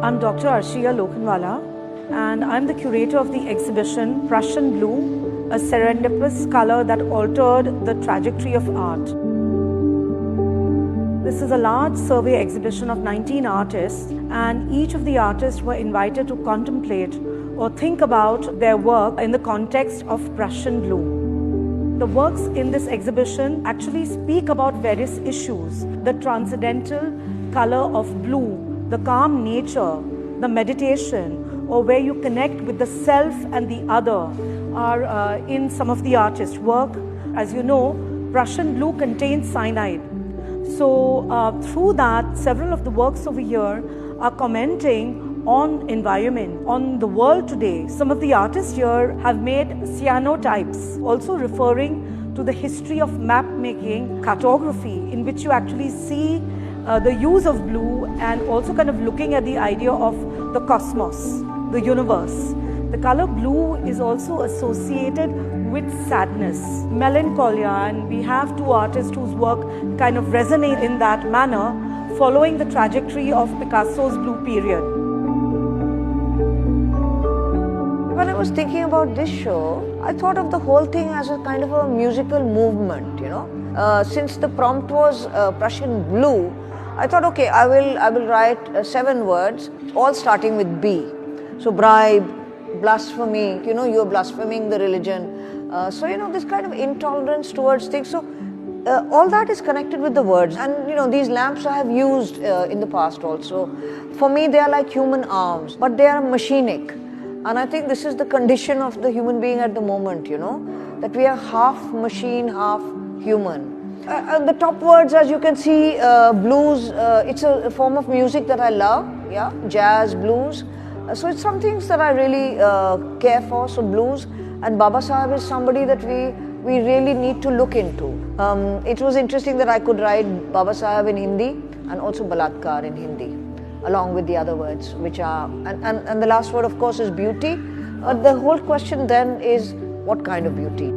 I'm Dr. Arshiya Lokhanwala, and I'm the curator of the exhibition Prussian Blue, a serendipitous color that altered the trajectory of art. This is a large survey exhibition of 19 artists, and each of the artists were invited to contemplate or think about their work in the context of Prussian Blue. The works in this exhibition actually speak about various issues: the transcendental color of blue, the calm nature, the meditation, or where you connect with the self and the other are in some of the artists' work. As you know, Prussian blue contains cyanide. So through that, several of the works over here are commenting on environment, on the world today. Some of the artists here have made cyanotypes, also referring to the history of map making, cartography, in which you actually see the use of blue and also kind of looking at the idea of the cosmos, the universe. The color blue is also associated with sadness, melancholia, and we have two artists whose work kind of resonate in that manner, following the trajectory of Picasso's blue period. When I was thinking about this show, I thought of the whole thing as a kind of a musical movement, you know. Since the prompt was Prussian Blue, I thought, okay, I will write 7 words, all starting with B. So bribe, blasphemy, you know, you're blaspheming the religion. So, you know, this kind of intolerance towards things. So, all that is connected with the words. And, you know, these lamps I have used in the past also. For me, they are like human arms, but they are machinic. And I think this is the condition of the human being at the moment, you know, that we are half machine, half human. The top words, as you can see, blues, it's a form of music that I love, yeah, jazz, blues. So it's some things that I really care for, so blues. And Baba Saheb is somebody that we really need to look into. It was interesting that I could write Baba Saheb in Hindi and also Balatkar in Hindi, along with the other words, which are, and the last word of course is beauty. The whole question then is, what kind of beauty?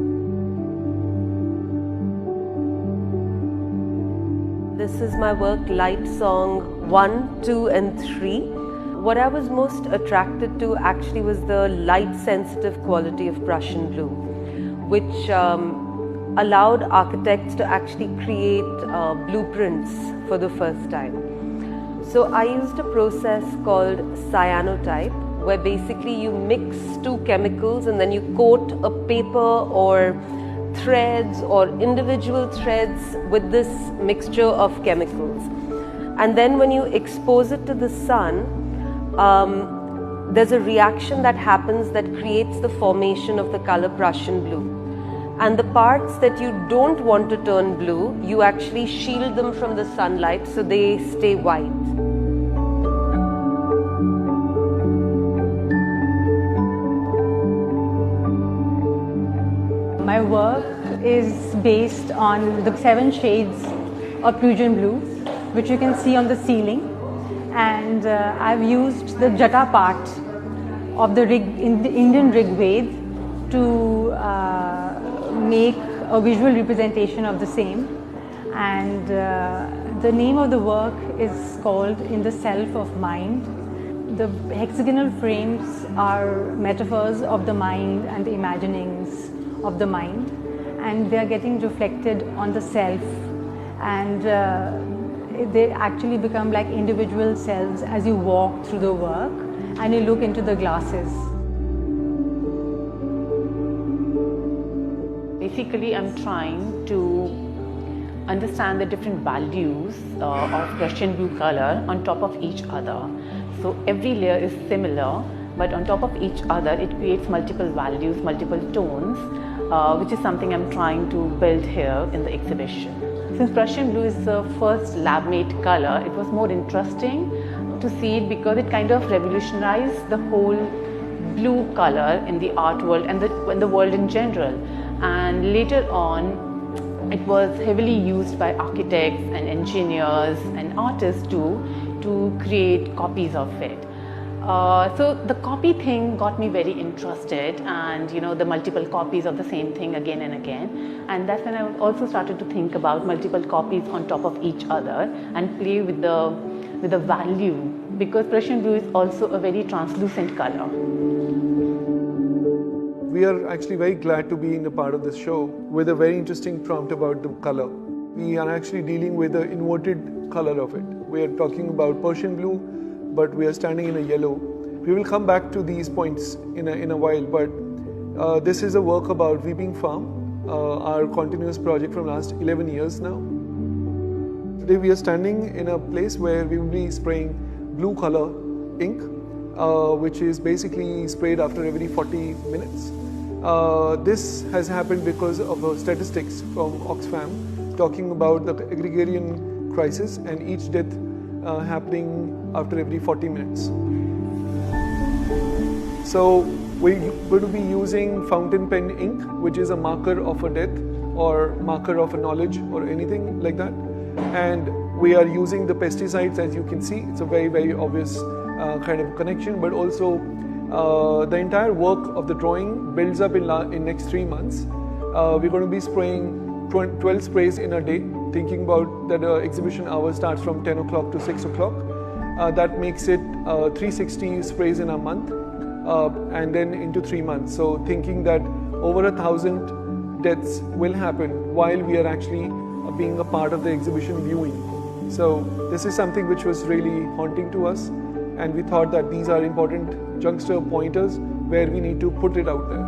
This is my work, Light Song 1, 2 and 3. What I was most attracted to actually was the light-sensitive quality of Prussian Blue, which allowed architects to actually create blueprints for the first time. So I used a process called cyanotype, where basically you mix 2 chemicals and then you coat a paper or threads or individual threads with this mixture of chemicals. And then when you expose it to the sun, there's a reaction that happens that creates the formation of the color Prussian blue. And the parts that you don't want to turn blue, you actually shield them from the sunlight so they stay white. My work is based on the 7 shades of Prussian Blue, which you can see on the ceiling. And I've used the jata part of the Indian Rig Ved to make a visual representation of the same. And the name of the work is called In the Self of Mind. The hexagonal frames are metaphors of the mind and the imaginings of the mind, and they are getting reflected on the self, and they actually become like individual selves as you walk through the work and you look into the glasses. Basically, I'm trying to understand the different values of Prussian blue color on top of each other. So every layer is similar, but on top of each other it creates multiple values, multiple tones, which is something I'm trying to build here in the exhibition. Since Prussian blue is the first lab-made color, it was more interesting to see it because it kind of revolutionized the whole blue color in the art world and the world in general. And later on, it was heavily used by architects and engineers and artists too to create copies of it. So the copy thing got me very interested, and you know, the multiple copies of the same thing again and again, and that's when I also started to think about multiple copies on top of each other and play with the value because Prussian blue is also a very translucent color. We are actually very glad to be in a part of this show with a very interesting prompt about the color. We are actually dealing with the inverted color of it. We are talking about Prussian blue, but we are standing in a yellow. We will come back to these points in a while, but this is a work about Weeping Farm, our continuous project from last 11 years now. Today we are standing in a place where we will be spraying blue color ink, which is basically sprayed after every 40 minutes. This has happened because of statistics from Oxfam talking about the agrarian crisis and each death happening after every 40 minutes. So we're going to be using fountain pen ink, which is a marker of a death or marker of a knowledge or anything like that. And we are using the pesticides, as you can see. It's a very, very obvious kind of connection, but also the entire work of the drawing builds up in next 3 months. We're going to be spraying 12 sprays in a day, thinking about that the exhibition hour starts from 10 o'clock to 6 o'clock. That makes it 360 sprays in a month and then into 3 months. So thinking that over 1,000 deaths will happen while we are actually being a part of the exhibition viewing. So this is something which was really haunting to us, and we thought that these are important youngster pointers where we need to put it out there.